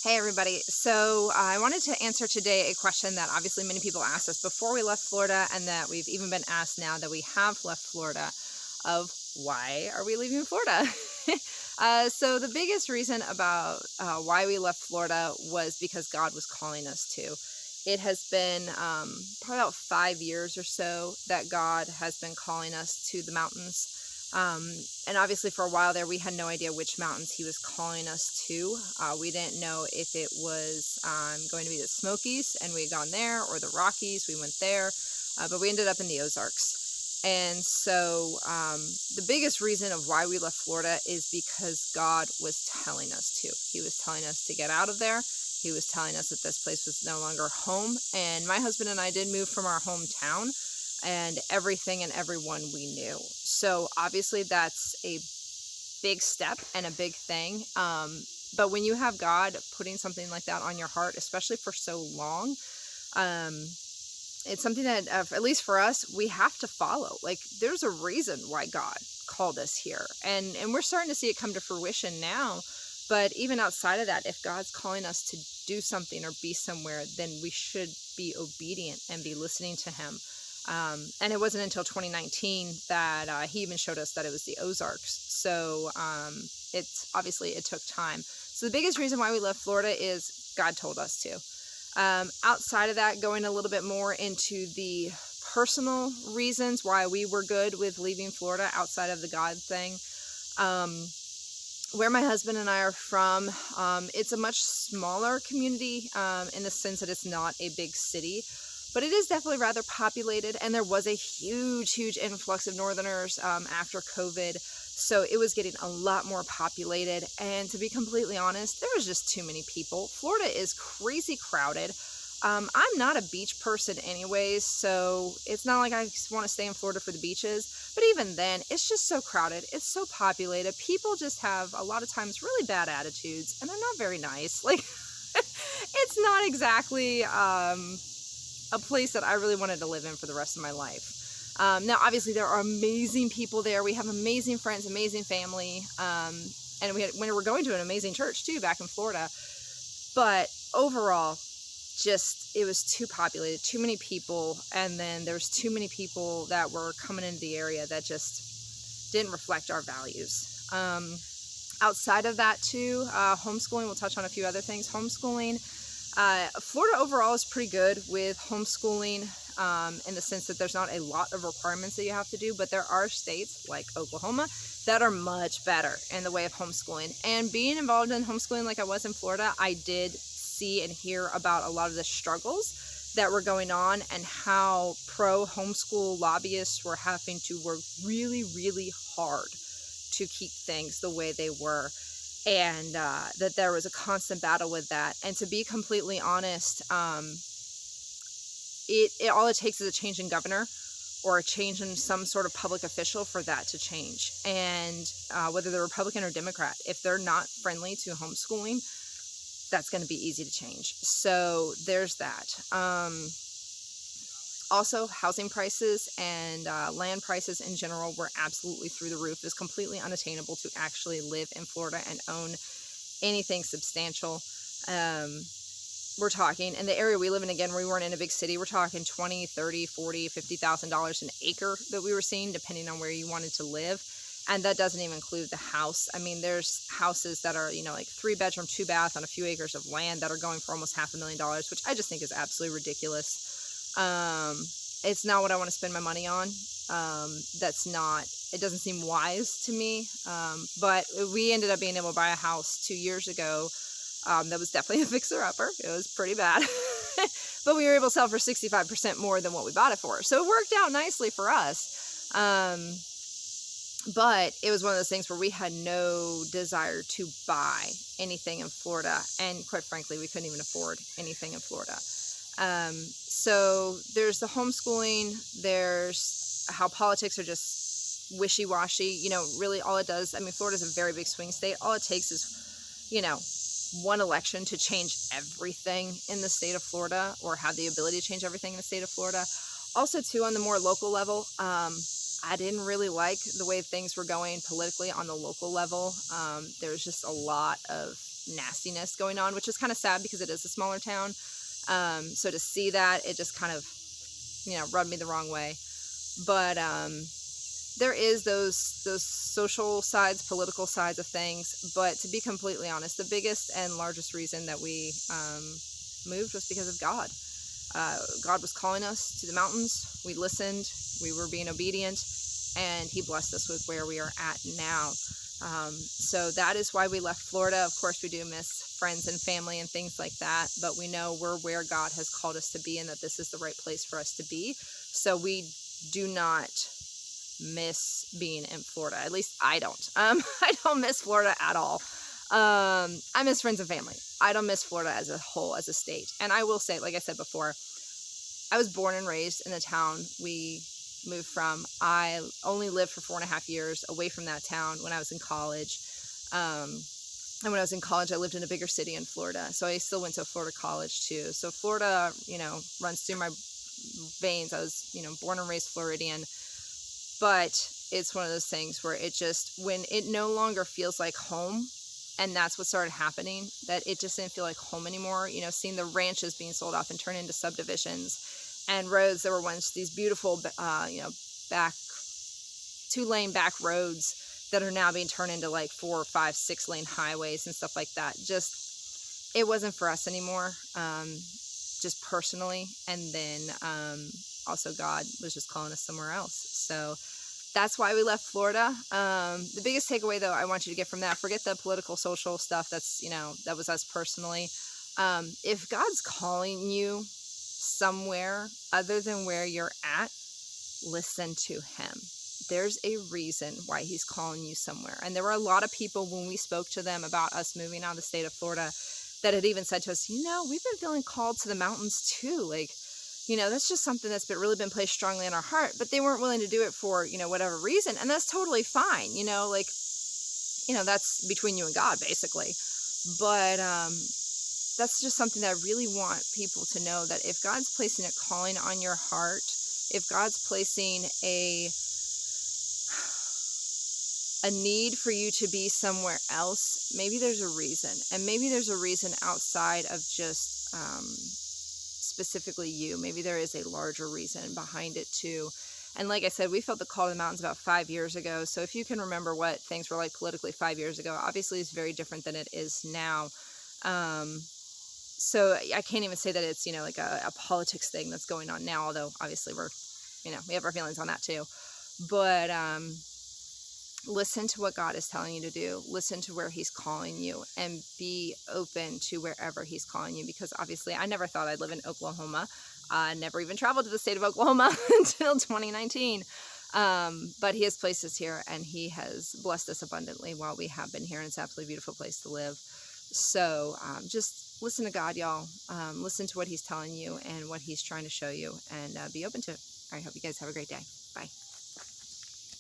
Hey everybody, so I wanted to answer today a question that obviously many people asked us before we left Florida, and that we've even been asked now that we have left Florida, of why are we leaving Florida? So the biggest reason about why we left Florida was because God was calling us to. It has been probably about 5 years or so that God has been calling us to the mountains. And obviously for a while there, we had no idea which mountains he was calling us to. We didn't know if it was going to be the Smokies, and we had gone there, or the Rockies, we went there, but we ended up in the Ozarks. And so the biggest reason of why we left Florida is because God was telling us to. He was telling us to get out of there. He was telling us that this place was no longer home. And my husband and I did move from our hometown and everything and everyone we knew. So obviously that's a big step and a big thing. But when you have God putting something like that on your heart, especially for so long, it's something that, at least for us, we have to follow. Like, there's a reason why God called us here. And we're starting to see it come to fruition now. But even outside of that, if God's calling us to do something or be somewhere, then we should be obedient and be listening to him. And it wasn't until 2019 that he even showed us that it was the Ozarks. So it's obviously it took time. So the biggest reason why we left Florida is God told us to. Outside of that, going a little bit more into the personal reasons why we were good with leaving Florida outside of the God thing. Where my husband and I are from, it's a much smaller community in the sense that it's not a big city. But it is definitely rather populated, and there was a huge influx of Northerners after COVID. So it was getting a lot more populated. And to be completely honest, there was just too many people. Florida is crazy crowded. I'm not a beach person anyways, so it's not like I want to stay in Florida for the beaches. But even then, it's just so crowded. It's so populated. People just have a lot of times really bad attitudes, and they're not very nice. Like, it's not exactly a place that I really wanted to live in for the rest of my life. Now, obviously, there are amazing people there. We have amazing friends, amazing family, and we were going to an amazing church, too, back in Florida. But overall, just, it was too populated, too many people, and then there's too many people that were coming into the area that just didn't reflect our values. Outside of that, too, homeschooling, we'll touch on a few other things. Homeschooling. Florida overall is pretty good with homeschooling in the sense that there's not a lot of requirements that you have to do, but there are states like Oklahoma that are much better in the way of homeschooling. And being involved in homeschooling like I was in Florida, I did see and hear about a lot of the struggles that were going on and how pro-homeschool lobbyists were having to work really hard to keep things the way they were. And that there was a constant battle with that. And to be completely honest, all it takes is a change in governor or a change in some sort of public official for that to change. And whether they're Republican or Democrat, if they're not friendly to homeschooling, that's going to be easy to change. So there's that. Also, housing prices and land prices in general were absolutely through the roof. It's completely unattainable to actually live in Florida and own anything substantial. We're talking, in the area we live in, again, we weren't in a big city, we're talking $20,000, $30,000, $40,000, $50,000 an acre that we were seeing, depending on where you wanted to live. And that doesn't even include the house. I mean, there's houses that are, like 3-bedroom, 2-bath on a few acres of land that are going for almost $500,000, which I just think is absolutely ridiculous. It's not what I want to spend my money on. It doesn't seem wise to me. But we ended up being able to buy a house 2 years ago that was definitely a fixer-upper. It was pretty bad. But we were able to sell for 65% more than what we bought it for. So it worked out nicely for us. But it was one of those things where we had no desire to buy anything in Florida. And quite frankly, we couldn't even afford anything in Florida. So there's the homeschooling, there's how politics are just wishy-washy. Really all it does, Florida's a very big swing state. All it takes is, one election to change everything in the state of Florida, or have the ability to change everything in the state of Florida. Also, too, on the more local level, I didn't really like the way things were going politically on the local level. There was just a lot of nastiness going on, which is kind of sad because it is a smaller town. So to see that, it just kind of, rubbed me the wrong way. But there is those social sides, political sides of things. But to be completely honest, the biggest and largest reason that we moved was because of God. God was calling us to the mountains. We listened. We were being obedient, and he blessed us with where we are at now. So that is why we left Florida. Of course, we do miss friends and family and things like that, but we know we're where God has called us to be, and that this is the right place for us to be. So we do not miss being in Florida. At least I don't. I don't miss Florida at all. I miss friends and family. I don't miss Florida as a whole, as a state. And I will say, like I said before, I was born and raised in the town we moved from. I only lived for 4.5 years away from that town when I was in college. And when I was in college, I lived in a bigger city in Florida. So I still went to Florida college too. So Florida, runs through my veins. I was, born and raised Floridian. But it's one of those things where it just, when it no longer feels like home, and that's what started happening, that it just didn't feel like home anymore. Seeing the ranches being sold off and turned into subdivisions, and roads that were once these beautiful, back 2-lane back roads that are now being turned into like 4, 5, 6-lane highways and stuff like that. Just, it wasn't for us anymore, just personally. And then also God was just calling us somewhere else. So that's why we left Florida. The biggest takeaway, though, I want you to get from that, forget the political, social stuff. That's, that was us personally. If God's calling you somewhere other than where you're at, listen to him. There's a reason why he's calling you somewhere. And there were a lot of people, when we spoke to them about us moving out of the state of Florida, that had even said to us, we've been feeling called to the mountains too. Like, that's just something that's really been placed strongly in our heart. But they weren't willing to do it for, whatever reason. And that's totally fine. That's between you and God, basically. But that's just something that I really want people to know, that if God's placing a calling on your heart, if God's placing a need for you to be somewhere else, maybe there's a reason. And maybe there's a reason outside of just specifically you. Maybe there is a larger reason behind it too. And like I said, we felt the call to the mountains about 5 years ago. So if you can remember what things were like politically 5 years ago, obviously it's very different than it is now. So I can't even say that it's, like a politics thing that's going on now, although obviously we're, we have our feelings on that too. But listen to what God is telling you to do. Listen to where he's calling you, and be open to wherever he's calling you, because obviously I never thought I'd live in Oklahoma. I never even traveled to the state of Oklahoma until 2019. But he has placed us here, and he has blessed us abundantly while we have been here, and it's an absolutely beautiful place to live. So just listen to God, y'all. Listen to what he's telling you and what he's trying to show you, and be open to it. All right, hope you guys have a great day. Bye.